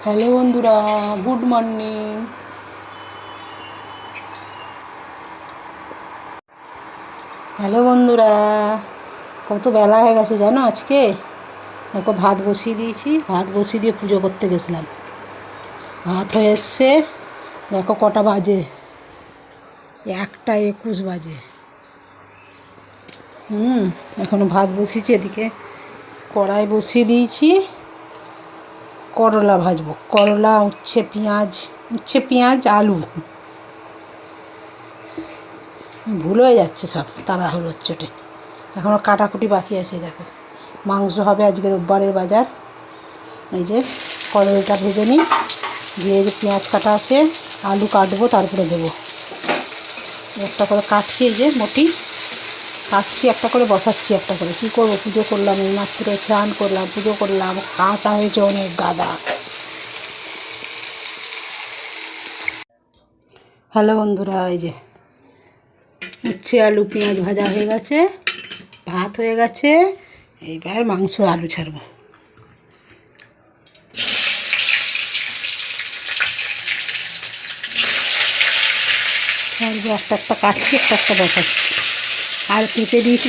Hello বন্ধুরা, good morning. Hello বন্ধুরা, কত বেলা হয়ে গেছে জানো আজকে। দেখো ভাত বসিয়ে দিয়েছি, ভাত বসিয়ে দিয়ে পুজো করতে গেছিলাম। ভাত হয়ে এসছে, দেখো কটা বাজে, 1:21 বাজে। এখনও ভাত বসিয়েছি, এদিকে কড়াই বসিয়ে দিয়েছি। করলা ভাজবো, করলা, উচ্ছে পেঁয়াজ আলু। ভুল হয়ে যাচ্ছে সব তাড়াহুড়োর চোটে, এখনও কাটাকুটি বাকি আছে। দেখো মাংস হবে আজকে, রোববারের বাজার। এই যে কড়াইটা ভেজে নিই, দিয়ে যে পেঁয়াজ কাটা আছে, আলু কাটবো, তারপরে দেবো। একটা করে কাটছি, এই যে মটি কাটছি, একটা করে বসাচ্ছি, একটা করে। কী করবো, পুজো করলাম, এই মাত্র স্নান করলাম, পুজো করলাম, কাঁচা হয়েছে অনেক গাদা। হ্যালো বন্ধুরা, এই যে উচ্ছে আলু পেঁয়াজ ভাজা হয়ে গেছে, ভাত হয়ে গেছে, এইবার মাংস আলু ছাড়বো। একটা একটা কাটছি, একটা একটা বসাচ্ছি, আর পেঁপে দিয়েছি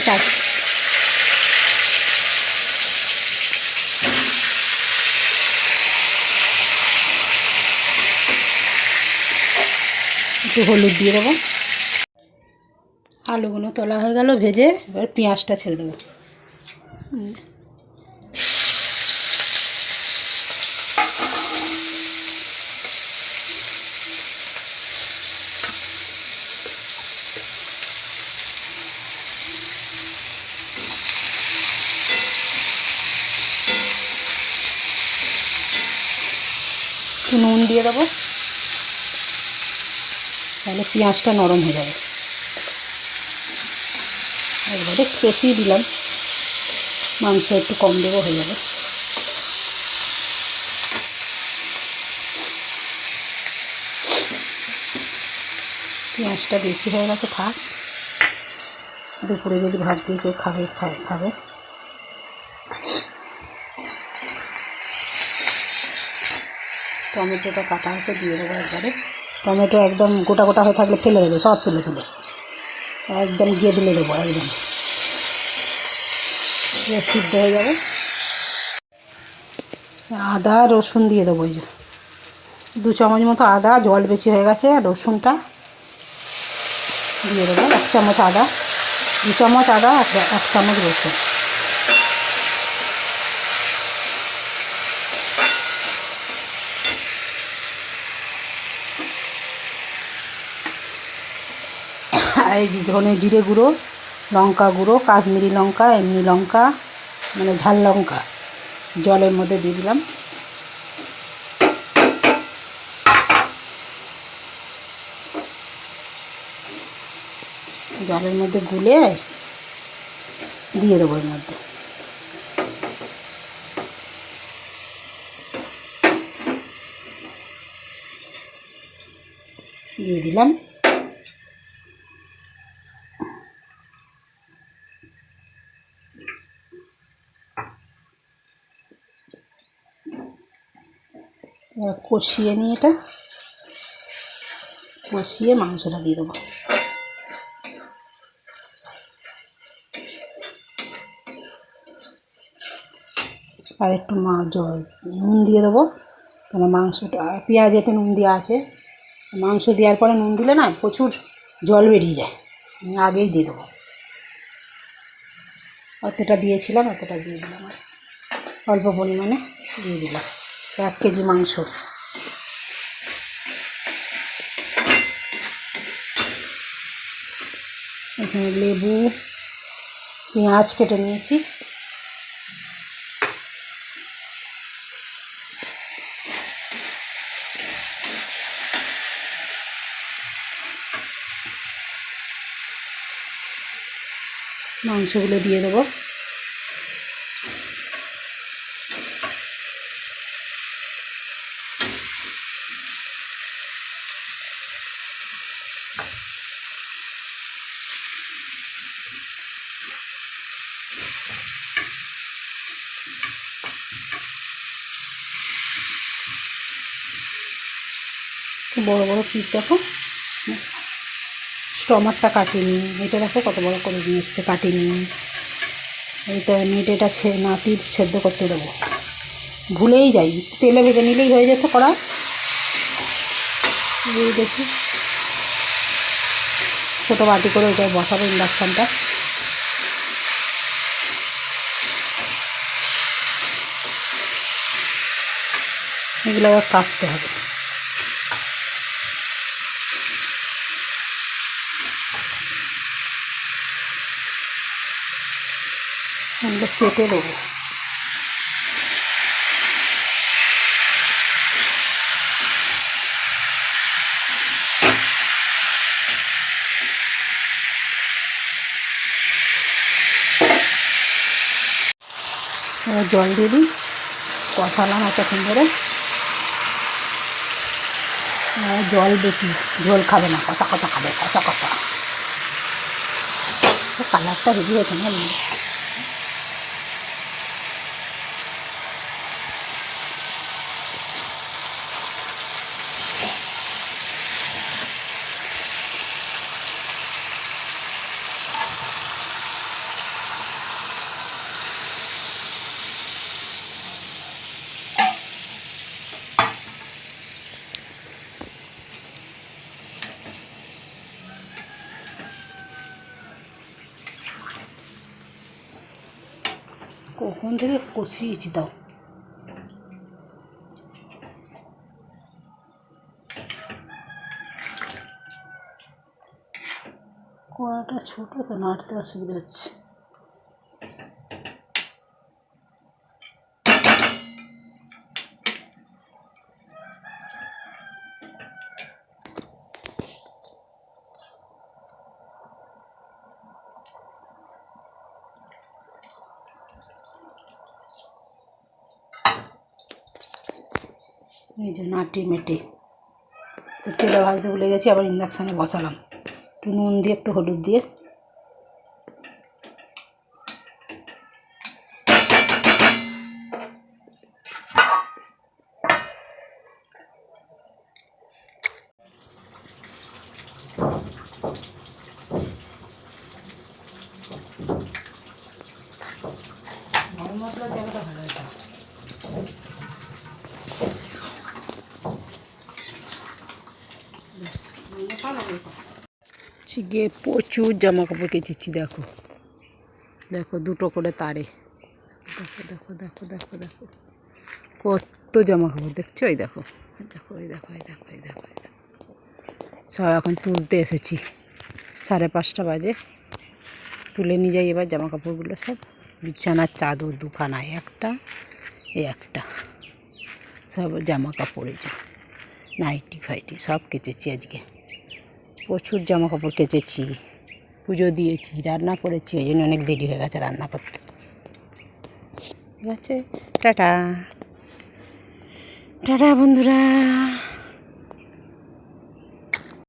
একটু হলুদ দিয়ে দেবো। আলুগুলো তোলা হয়ে গেল ভেজে, এবার পেঁয়াজটা ছেড়ে দেবো। একটু নুন দিয়ে দেবো, তাহলে পেঁয়াজটা নরম হয়ে যাবে। একবারে একটু বেশিই দিলাম, মাংস একটু কম দেবো, হয়ে যাবে। পেঁয়াজটা বেশি হয়ে গেছে, থাক। দুপুরে যদি ভাত দিয়ে কেউ খাবে। টমেটোটা কাটা হয়েছে, দিয়ে দেবো একবারে। টমেটো একদম গোটা গোটা হয়ে থাকলে ফেলে দেবে, সব তুলে একদম দিয়ে দিলে দেবো, একদম সিদ্ধ হয়ে যাবে। আদা রসুন দিয়ে দেবো, এই যে 2 চামচ মতো আদা, জল বেশি হয়ে গেছে। আর রসুনটা দিয়ে দেবো, 1 চামচ আদা, 2 চামচ আদা, 1 চামচ রসুন। আর এই যে ধনে জিরে গুঁড়ো, লঙ্কা গুঁড়ো, কাশ্মীরি লঙ্কা, এমনি লঙ্কা, মানে ঝাল লঙ্কা, জলের মধ্যে দিয়ে দিলাম। জলের মধ্যে গুলে দিয়ে দেবো এর মধ্যে। দিয়ে দিলাম। কষিয়ে নিয়ে কষিয়ে মাংসটা দিয়ে দেবো। আর একটু নুন দিয়ে দেবো, কেন মাংসটা পেঁয়াজেতে নুন দেওয়া আছে। মাংস দেওয়ার পরে নুন দিলে না প্রচুর জল বেরিয়ে যায়, আমি আগেই দিয়ে দেবো। অতটা দিয়েছিলাম, অতটা দিয়ে দিলাম, আর অল্প পরিমাণে দিয়ে দিলাম। 1 কেজি মাংস। এখানে লেবু, পেঁয়াজ কেটে নিয়েছি। মাংসগুলো দিয়ে দেবো। বড় বড় পিস দেখো, টমাটটা কাটিনি, এটা দেখো কত বড় করে নিয়ে এসছে কাটিনি। এইটা এটা নাতির সেদ্ধ করতে দেবো, ভুলেই যাই, তেলে ভেজে নিলেই হয়ে যেত করা। দেখি ছোটো বাটি করে ওইটাই বসাবো ইন্ডাকশানটা। এগুলো আবার কাটতে হবে। এগুলো কেটে দেবো। এবার জল দিয়ে দিই, কষালাম এতক্ষণ ধরে। জল বেশি, ঝোল খাবে না, কষা কষা খাবে, কষা কষা। কালারটা হেভি হয়েছে না? কখন থেকে কষিয়েছি তাও। কড়াটা ছোটো তো, নাড়তে অসুবিধা হচ্ছে। এই যে নাটি মেটে তো তেলে ভাজতে ভুলে গেছি, আবার ইন্ডাকশানে বসালাম। একটু নুন দিয়ে একটু হলুদ দিয়ে গরম মশলার জায়গাটা ভালো হয়েছে। গিয়ে প্রচুর জামা কাপড় কেচেছি, দেখো দেখো, দুটো করে তারে, দেখো দেখো দেখো দেখো দেখো কত জামা কাপড় দেখছো। এই দেখো, দেখো, এই দেখো, এই দেখো, এই দেখো, এই দেখো। সব এখন তুলতে এসেছি, 5:30 বাজে। তুলে নিয়ে যাই এবার জামা কাপড়গুলো সব। বিছানার চাদর দুখানায়, একটা একটা, সব জামা কাপড়, এই যে নাইটি ফাইটি সব কেচেছি আজকে। প্রচুর জামা কাপড় কেচেছি, পুজো দিয়েছি, রান্না করেছি, ওই জন্য অনেক দেরি হয়ে গেছে রান্না করতে। ঠিক আছে, টাটা টাটা বন্ধুরা।